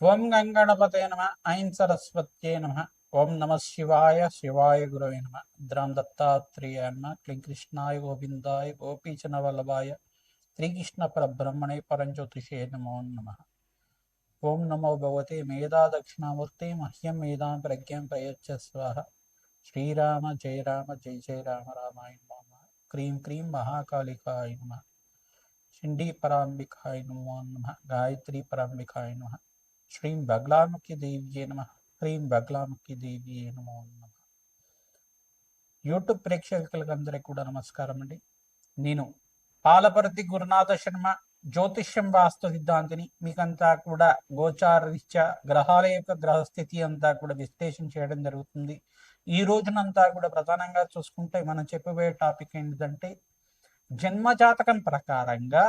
ఓం గంగణపతే నమ. ఐం సరస్వత్యే నమ. ఓం నమ శివాయ శివాయ గురవే నమ. ద్రాం దత్తాత్రేయాయ నమ. క్లీం కృష్ణాయ గోవిందాయ గోపీచన వల్లభాయ శ్రీకృష్ణ పరబ్రహ్మణే పరంజ్యోతిషే నమో నమ. ఓం నమో భగవతే మేధా దక్షిణామూర్తి మహ్యం మేధాం ప్రజ్ఞం ప్రయచ్చ స్వాహ. శ్రీరామ జయ రామ జయ జయ రామ రామాయ నమ. క్రీం క్రీం మహాకాళికాయ నమ. చండీ పరాంబికాయ నమో నమ. గాయత్రి పరాంబికాయ నమ. శ్రీం బగ్లాముఖి దేవ్యే నమ. హ్రీం బగ్లాముఖి దేవ్యే నమో నమ. యూట్యూబ్ ప్రేక్షకులందరికీ కూడా నమస్కారం అండి. నేను పాలపర్తి గురునాథ శర్మ, జ్యోతిష్యం వాస్తు సిద్ధాంతిని. మీకంతా కూడా గోచార రీత్యా గ్రహాల యొక్క గ్రహస్థితి అంతా కూడా విశ్లేషణ చేయడం జరుగుతుంది. ఈ రోజునంతా కూడా ప్రధానంగా చూసుకుంటే మనం చెప్పబోయే టాపిక్ ఏంటంటే, జన్మజాతకం ప్రకారంగా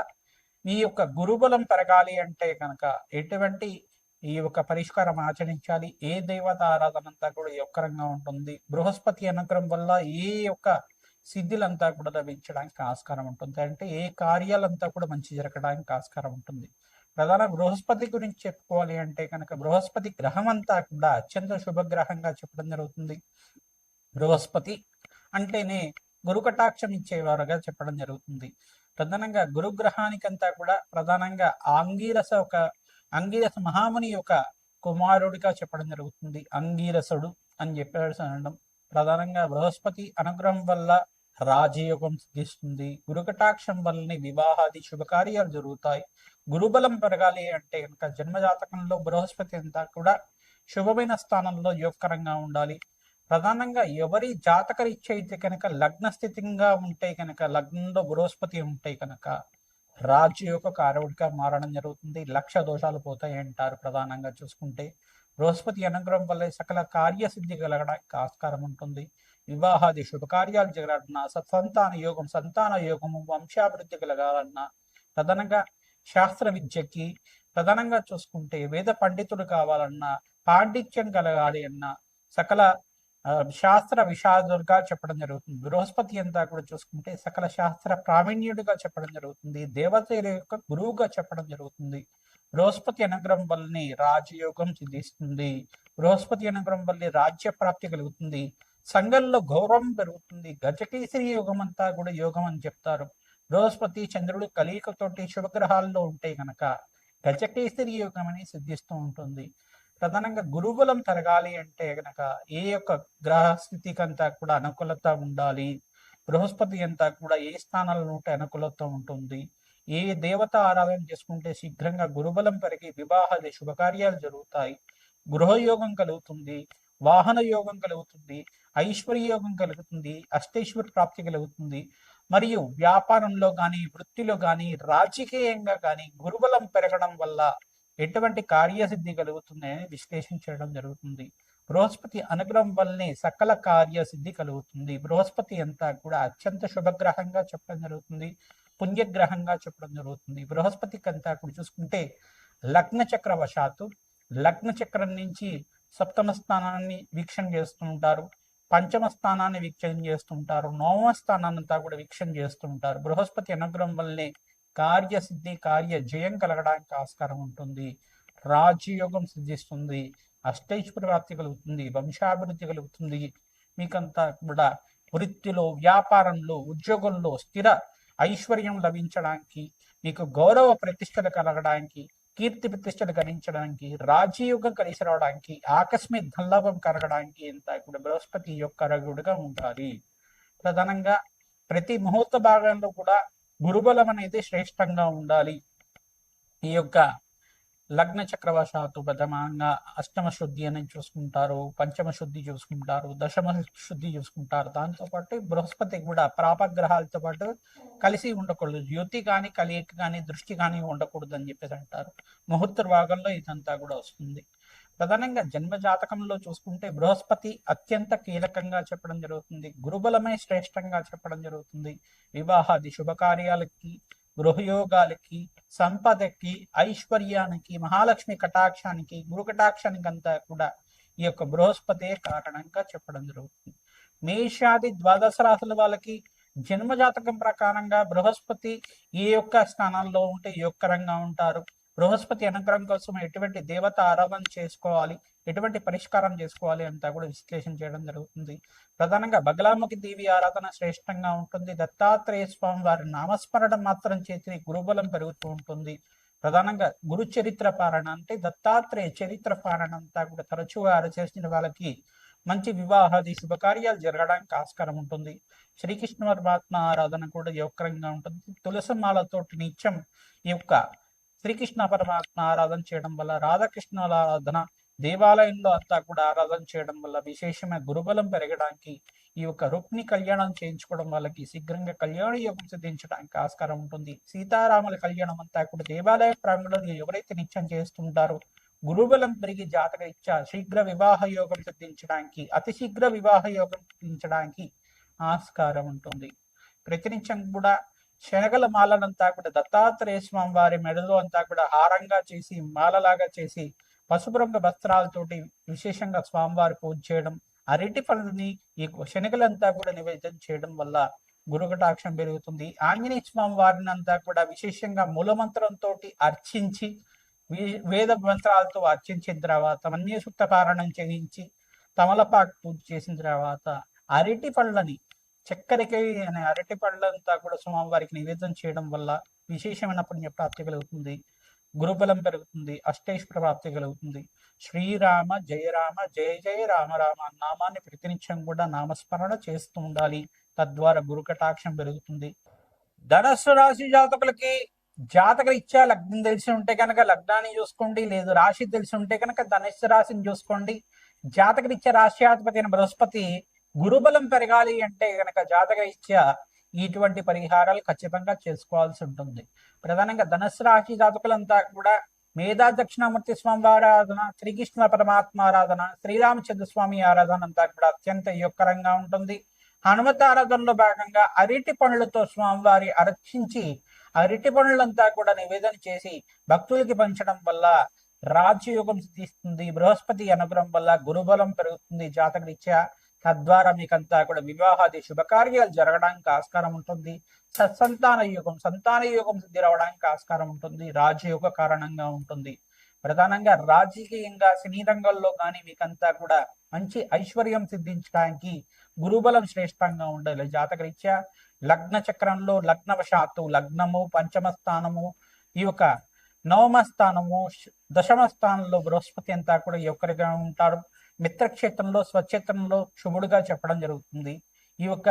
మీ యొక్క గురుబలం పెరగాలి అంటే కనుక ఎటువంటి ఈ యొక్క పరిష్కారం ఆచరించాలి, ఏ దేవత ఆరాధన అంతా కూడా యొక్కరంగా ఉంటుంది, బృహస్పతి అనుగ్రహం వల్ల ఏ యొక్క సిద్ధులంతా కూడా లభించడానికి ఆస్కారం ఉంటుంది, అంటే ఏ కార్యాలంతా కూడా మంచి జరగడానికి ఆస్కారం ఉంటుంది. ప్రధాన బృహస్పతి గురించి చెప్పుకోవాలి అంటే కనుక బృహస్పతి గ్రహం అంతా కూడా అత్యంత శుభగ్రహంగా చెప్పడం జరుగుతుంది. బృహస్పతి అంటేనే గురు కటాక్షం ఇచ్చేవారుగా చెప్పడం జరుగుతుంది. ప్రధానంగా గురుగ్రహానికంతా కూడా ప్రధానంగా అంగీరస మహాముని యొక్క కుమారుడిగా చెప్పడం జరుగుతుంది. అంగీరసుడు అని చెప్పేసి అనడం. ప్రధానంగా బృహస్పతి అనుగ్రహం వల్ల రాజయోగం సిద్ధిస్తుంది. గురుకటాక్షం వల్లనే వివాహాది శుభకార్యాలు జరుగుతాయి. గురుబలం పెరగాలి అంటే కనుక జన్మజాతకంలో బృహస్పతి అంతా కూడా శుభమైన స్థానంలో యోగకరంగా ఉండాలి. ప్రధానంగా ఎవరి జాతకరీత్యా అయితే కనుక లగ్న స్థితిగా ఉంటే కనుక, లగ్నంలో బృహస్పతి ఉంటే కనుక రాజయోగ కారకుడిగా మారడం జరుగుతుంది. లక్ష దోషాలు పోతాయి అంటారు. ప్రధానంగా చూసుకుంటే బృహస్పతి అనుగ్రహం వల్ల సకల కార్యసిద్ధి కలగడానికి ఆస్కారం ఉంటుంది. వివాహాది శుభకార్యాలు జరగాలన్నా, సంతాన యోగము, వంశాభివృద్ధి కలగాలన్నా, ప్రధానంగా శాస్త్ర విద్యకి ప్రధానంగా చూసుకుంటే వేద పండితులు కావాలన్నా, పాండిత్యం కలగాలి అన్నా, సకల శాస్త్ర విషాదులుగా చెప్పడం జరుగుతుంది. బృహస్పతి అంతా కూడా చూసుకుంటే సకల శాస్త్ర ప్రావీణ్యుడిగా చెప్పడం జరుగుతుంది. దేవతల యొక్క గురువుగా చెప్పడం జరుగుతుంది. బృహస్పతి అనుగ్రహం వల్లనే రాజయోగం సిద్ధిస్తుంది. బృహస్పతి అనుగ్రహం వల్లే రాజ్య ప్రాప్తి కలుగుతుంది. సంఘంలో గౌరవం పెరుగుతుంది. గజకేసరి యోగం అంతా కూడా యోగం అని చెప్తారు. బృహస్పతి చంద్రుడు కలియికతోటి శుభగ్రహాల్లో ఉంటే కనుక గజకేసరి యోగం అని సిద్ధిస్తూ ఉంటుంది. ప్రధానంగా గురుబలం పెరగాలి అంటే గనక ఏ యొక్క గ్రహస్థితికి అంతా కూడా అనుకూలత ఉండాలి. బృహస్పతి అంతా కూడా ఏ స్థానాల్లో ఉంటే అనుకూలత ఉంటుంది, ఏ దేవత ఆరాధన చేసుకుంటే శీఘ్రంగా గురుబలం పెరిగి వివాహాది శుభకార్యాలు జరుగుతాయి, గృహయోగం కలుగుతుంది, వాహన యోగం కలుగుతుంది, ఐశ్వర్య యోగం కలుగుతుంది, అష్టైశ్వర ప్రాప్తి కలుగుతుంది. మరియు వ్యాపారంలో కానీ, వృత్తిలో కానీ, రాజకీయంగా కానీ గురుబలం పెరగడం వల్ల ఎటువంటి కార్యసిద్ధి కలుగుతుందని విశ్లేషించడం జరుగుతుంది. బృహస్పతి అనుగ్రహం వల్లనే సకల కార్యసిద్ధి కలుగుతుంది. బృహస్పతి అంతా కూడా అత్యంత శుభగ్రహంగా చెప్పడం జరుగుతుంది, పుణ్యగ్రహంగా చెప్పడం జరుగుతుంది. బృహస్పతికి అంతా కూడా చూసుకుంటే లగ్న చక్ర వశాత్తు లగ్న చక్రం నుంచి సప్తమ స్థానాన్ని వీక్షణ చేస్తూ ఉంటారు, పంచమ స్థానాన్ని వీక్షణ చేస్తుంటారు, నవమ స్థానాన్ని అంతా కూడా వీక్షణ చేస్తుంటారు. బృహస్పతి అనుగ్రహం వల్లనే కార్యసిద్ధి, కార్య జయం కలగడానికి ఆస్కారం ఉంటుంది. రాజయోగం సిద్ధిస్తుంది, అష్టైశ్వర్య ప్రాప్తి కలుగుతుంది, వంశాభివృద్ధి కలుగుతుంది. మీకంతా కూడా వృత్తిలో, వ్యాపారంలో, ఉద్యోగంలో స్థిర ఐశ్వర్యం లభించడానికి, మీకు గౌరవ ప్రతిష్టలు కలగడానికి, కీర్తి ప్రతిష్టలు గణించడానికి, రాజయోగం కలిసి రావడానికి, ఆకస్మిక ధనలాభం కలగడానికి అంతా కూడా బృహస్పతి యొక్క రగుడుగా ఉండాలి. ప్రధానంగా ప్రతి ముహూర్త భాగంలో కూడా గురుబలం అనేది శ్రేష్టంగా ఉండాలి. ఈ యొక్క లగ్న చక్రవశాత్తు ప్రథమంగా అష్టమ శుద్ధి అని చూసుకుంటారు, పంచమ శుద్ధి చూసుకుంటారు, దశమ శుద్ధి చూసుకుంటారు. దాంతోపాటు బృహస్పతి కూడా ప్రాపగ్రహాలతో పాటు కలిసి ఉండకూడదు, యుతి కానీ కలియక కానీ దృష్టి కానీ ఉండకూడదు అని చెప్పేసి అంటారు. ముహూర్త భాగంలో ఇదంతా కూడా వస్తుంది. ప్రధానంగా జన్మ జాతకంలో చూసుకుంటే బృహస్పతి అత్యంత కీలకంగా చెప్పడం జరుగుతుంది. గురుబలమే శ్రేష్టంగా చెప్పడం జరుగుతుంది. వివాహాది శుభకార్యాలకి, గృహయోగాలకి, సంపదకి, ఐశ్వర్యానికి, మహాలక్ష్మి కటాక్షానికి, గురు కటాక్షానికి అంతా కూడా ఈ యొక్క బృహస్పతే కారణంగా చెప్పడం జరుగుతుంది. మేషాది ద్వాదశ రాశుల వాళ్ళకి జన్మజాతకం ప్రకారంగా బృహస్పతి ఏ యొక్క స్థానాల్లో ఉంటే యోగకరంగా ఉంటారు, బృహస్పతి అనుగ్రహం కోసం ఎటువంటి దేవత ఆరాధన చేసుకోవాలి, ఎటువంటి పరిష్కారం చేసుకోవాలి అంతా కూడా విశ్లేషణ చేయడం జరుగుతుంది. ప్రధానంగా బగలాముఖి దేవి ఆరాధన శ్రేష్టంగా ఉంటుంది. దత్తాత్రేయ స్వామి వారి నామస్మరణ మాత్రం చేసి గురుబలం పెరుగుతూ ఉంటుంది. ప్రధానంగా గురు చరిత్ర పాలన అంటే దత్తాత్రేయ చరిత్ర పాలన అంతా కూడా తరచుగా చేసిన వాళ్ళకి మంచి వివాహాది శుభకార్యాలు జరగడానికి ఆస్కారం ఉంటుంది. శ్రీకృష్ణ పరమాత్మ ఆరాధన కూడా యోగకరంగా ఉంటుంది. తులసిమాలతోటి నిత్యం ఈ యొక్క శ్రీకృష్ణ పరమాత్మ ఆరాధన చేయడం వల్ల, రాధాకృష్ణుల ఆరాధన దేవాలయంలో అంతా కూడా ఆరాధన చేయడం వల్ల విశేషమైన గురుబలం పెరగడానికి, ఈ యొక్క రుక్ని కళ్యాణం చేయించుకోవడం వాళ్ళకి శీఘ్రంగా కళ్యాణ యోగం సిద్ధించడానికి ఆస్కారం ఉంటుంది. సీతారాముల కళ్యాణం అంతా కూడా దేవాలయ ప్రాంగణంలో ఎవరైతే నిత్యం చేస్తుంటారో గురుబలం పెరిగి జాతక ఇచ్చా శీఘ్ర వివాహ యోగం సిద్ధించడానికి, అతి శీఘ్ర వివాహ యోగం సిద్ధించడానికి ఆస్కారం ఉంటుంది. ప్రతినిత్యం కూడా శనగల మాలనంతా కూడా దత్తాత్రేయ స్వామి వారి మెడలో అంతా కూడా హారంగా చేసి మాలలాగా చేసి పసుపు రంగు వస్త్రాలతోటి విశేషంగా స్వామివారి పూజ చేయడం, అరటి పళ్ళని ఈ శనగలంతా కూడా నివేదన చేయడం వల్ల గురుకటాక్షం పెరుగుతుంది. ఆంజనేయ స్వామి వారిని అంతా కూడా విశేషంగా మూలమంత్రంతో అర్చించి వేద మంత్రాలతో అర్చించిన తర్వాత మన్య సూక్త పారాయణం చేయించి తమలపాకు పూజ చేసిన తర్వాత అరటి పళ్ళని చక్కెరకి అనే అరటి పళ్ళంతా కూడా స్వామివారికి నివేదన చేయడం వల్ల విశేషమైన పుణ్య ప్రాప్తి కలుగుతుంది, గురుబలం పెరుగుతుంది, అష్టైశ్వర ప్రాప్తి కలుగుతుంది. శ్రీరామ జయ రామ జయ జయ రామ రామ నామాన్ని ప్రతినిత్యం కూడా నామస్మరణ చేస్తూ ఉండాలి. తద్వారా గురు కటాక్షం పెరుగుతుంది. ధనస్సు రాశి జాతకులకి జాతక ఇచ్చా లగ్నం తెలిసి ఉంటే కనుక లగ్నాన్ని చూసుకోండి, లేదు రాశి తెలిసి ఉంటే కనుక ధనస్సు రాశిని చూసుకోండి. జాతకరీత్యా రాశ్యాధిపతి అయిన బృహస్పతి గురుబలం పెరగాలి అంటే కనుక జాతక ఇచ్చా ఇటువంటి పరిహారాలు ఖచ్చితంగా చేసుకోవాల్సి ఉంటుంది. ప్రధానంగా ధనుస్సు రాశి జాతకులంతా కూడా మేధా దక్షిణామూర్తి స్వామి ఆరాధన, శ్రీకృష్ణ పరమాత్మ ఆరాధన, శ్రీరామచంద్ర స్వామి ఆరాధన అంతా కూడా అత్యంత యోగకరంగా ఉంటుంది. హనుమత ఆరాధనలో భాగంగా అరటి పండ్లతో స్వామివారి అర్చించి అరటి పండ్లంతా కూడా నివేదన చేసి భక్తులకి పంచడం వల్ల రాజయోగం సిద్ధిస్తుంది. బృహస్పతి అనుగ్రహం వల్ల గురుబలం పెరుగుతుంది జాతకరీత్యా. తద్వారా మీకంతా కూడా వివాహాది శుభకార్యాలు జరగడానికి ఆస్కారం ఉంటుంది. సంతాన యోగం సిద్ధి రావడానికి ఆస్కారం ఉంటుంది. రాజయోగ కారణంగా ఉంటుంది. ప్రధానంగా రాజకీయంగా సినీ రంగంలో కానీ మీకంతా కూడా మంచి ఐశ్వర్యం సిద్ధించడానికి గురుబలం శ్రేష్టంగా ఉండాలి జాతకరీత్యా. లగ్న చక్రంలో లగ్నవశాత్తు లగ్నము, పంచమ స్థానము, ఈ యొక్క నవమ స్థానము, దశమ స్థానంలో బృహస్పతి అంతా కూడా యొక్కరిగా ఉంటారు. మిత్రక్షేత్రంలో స్వక్షేత్రంలో శుభుడుగా చెప్పడం జరుగుతుంది. ఈ యొక్క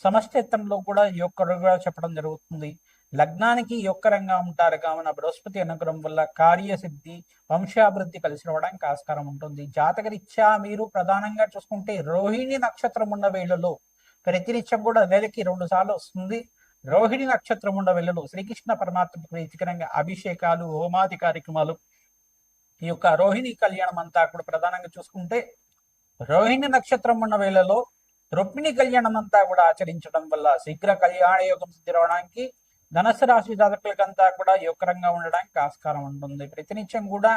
సమక్షేత్రంలో కూడా యొక్కరుగా చెప్పడం జరుగుతుంది. లగ్నానికి యొక్కరంగా ఉంటారు కావున బృహస్పతి అనుగ్రహం వల్ల కార్యసిద్ధి, వంశాభివృద్ధి కలిసి రావడానికి ఆస్కారం ఉంటుంది. జాతకరీత్యా మీరు ప్రధానంగా చూసుకుంటే రోహిణి నక్షత్రం ఉన్న వేళలో ప్రతినిత్యం కూడా నెలకి 2 సార్లు వస్తుంది. రోహిణి నక్షత్రం ఉన్న వేళలో శ్రీకృష్ణ పరమాత్మ ప్రీతికరంగా అభిషేకాలు, హోమాది కార్యక్రమాలు, ఈ యొక్క రోహిణి కళ్యాణం అంతా కూడా ప్రధానంగా చూసుకుంటే రోహిణి నక్షత్రం ఉన్న వేళలో రుక్మిణి కళ్యాణం అంతా కూడా ఆచరించడం వల్ల శీఘ్ర కళ్యాణ యోగం సిద్ధిరవడానికి, ధనుసు రాశి జాతకులకంతా కూడా యోగకరంగా ఉండడానికి ఆస్కారం ఉంటుంది. ప్రతినిత్యం కూడా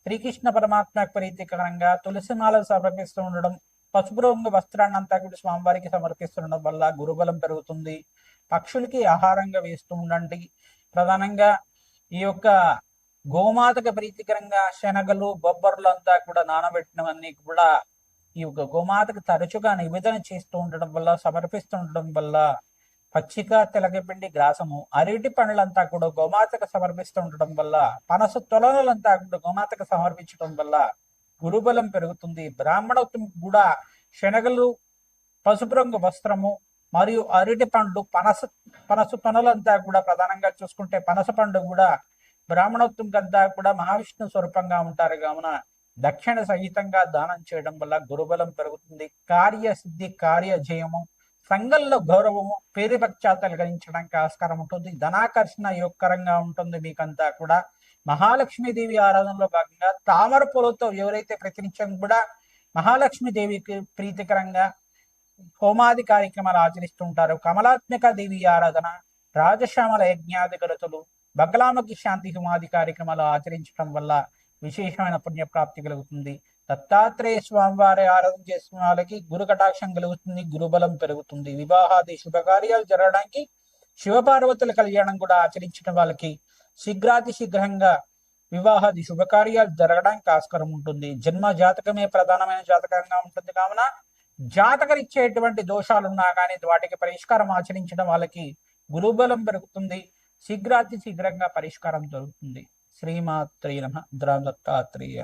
శ్రీకృష్ణ పరమాత్మ ప్రీతికరంగా తులసిమాలను సమర్పిస్తూ ఉండడం, పసుపు రంగు వస్త్రాన్ని అంతా కూడా స్వామివారికి సమర్పిస్తుండడం వల్ల గురుబలం పెరుగుతుంది. పక్షులకి ఆహారంగా వేస్తూ ఉండండి. ప్రధానంగా ఈ యొక్క గోమాతకు ప్రీతికరంగా శనగలు, బొబ్బర్లు అంతా కూడా నానబెట్టినవన్నీ కూడా ఈ యొక్క గోమాతకు తరచుగా నివేదన చేస్తూ ఉండడం వల్ల, సమర్పిస్తూ ఉండడం వల్ల పచ్చిక, తెలగపిండి, గ్రాసము, అరటి పండ్లంతా కూడా గోమాతకు సమర్పిస్తూ ఉండడం వల్ల, పనస తొలలంతా కూడా గోమాతకు సమర్పించడం వల్ల గురుబలం పెరుగుతుంది. బ్రాహ్మణత్వం కూడా శనగలు, పసుపు రంగు వస్త్రము మరియు అరటి పండ్లు, పనస తొనలంతా కూడా ప్రధానంగా చూసుకుంటే పనస పండు కూడా బ్రాహ్మణోత్వం కంతా కూడా మహావిష్ణు స్వరూపంగా ఉంటారు కావున దక్షిణ సహితంగా దానం చేయడం వల్ల గురుబలం పెరుగుతుంది. కార్యసిద్ధి, కార్యజయము, సంఘంలో గౌరవము, పేరు ప్రఖ్యాతలు కలిగించడానికి ఆస్కారం ఉంటుంది. ధనాకర్షణ యోగకరంగా ఉంటుంది. మీకంతా కూడా మహాలక్ష్మీదేవి ఆరాధనలో భాగంగా తామర పూలతో ఎవరైతే ప్రతినిత్యం కూడా మహాలక్ష్మీదేవికి ప్రీతికరంగా హోమాది కార్యక్రమాలు ఆచరిస్తుంటారో, కమలాత్మిక దేవి ఆరాధన, రాజశ్యామల యజ్ఞాది గరుతులు, బగలాముఖి శాంతి హోమాది కార్యక్రమాలు ఆచరించడం వల్ల విశేషమైన పుణ్యప్రాప్తి కలుగుతుంది. దత్తాత్రేయ స్వామివారి ఆరాధన చేసిన వాళ్ళకి గురు కటాక్షం కలుగుతుంది, గురుబలం పెరుగుతుంది. వివాహాది శుభకార్యాలు జరగడానికి శివపార్వతుల కళ్యాణం కూడా ఆచరించిన వాళ్ళకి శీఘ్రాతి శీఘ్రంగా వివాహాది శుభకార్యాలు జరగడానికి ఆస్కారం ఉంటుంది. జన్మ జాతకమే ప్రధానమైన జాతకంగా ఉంటుంది కావున జాతకరిచ్చేటువంటి దోషాలున్నా కానీ వాటికి పరిష్కారం ఆచరించడం వాళ్ళకి గురుబలం పెరుగుతుంది. శీఘ్రాతి శీఘ్రంగా పరిష్కారం దొరుకుతుంది. శ్రీమాత్రే నమః. దత్తాత్రేయ.